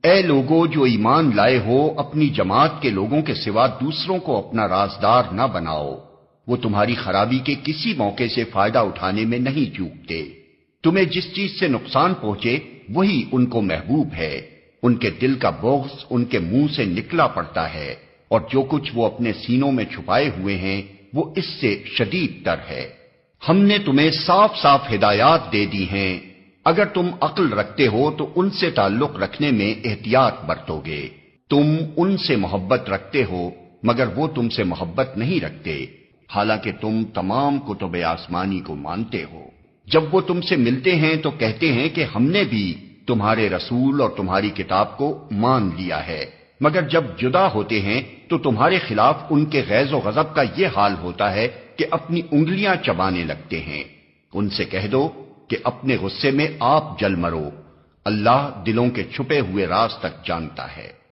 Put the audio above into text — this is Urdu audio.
اے لوگو جو ایمان لائے ہو، اپنی جماعت کے لوگوں کے سوا دوسروں کو اپنا رازدار نہ بناؤ، وہ تمہاری خرابی کے کسی موقع سے فائدہ اٹھانے میں نہیں چوکتے۔ تمہیں جس چیز سے نقصان پہنچے وہی ان کو محبوب ہے، ان کے دل کا بغض ان کے منہ سے نکلا پڑتا ہے، اور جو کچھ وہ اپنے سینوں میں چھپائے ہوئے ہیں وہ اس سے شدید تر ہے۔ ہم نے تمہیں صاف صاف ہدایات دے دی ہیں، اگر تم عقل رکھتے ہو تو ان سے تعلق رکھنے میں احتیاط برتو گے۔ تم ان سے محبت رکھتے ہو مگر وہ تم سے محبت نہیں رکھتے، حالانکہ تم تمام کتب آسمانی کو مانتے ہو۔ جب وہ تم سے ملتے ہیں تو کہتے ہیں کہ ہم نے بھی تمہارے رسول اور تمہاری کتاب کو مان لیا ہے، مگر جب جدا ہوتے ہیں تو تمہارے خلاف ان کے غیظ و غضب کا یہ حال ہوتا ہے کہ اپنی انگلیاں چبانے لگتے ہیں۔ ان سے کہہ دو کہ اپنے غصے میں آپ جل مرو، اللہ دلوں کے چھپے ہوئے راز تک جانتا ہے۔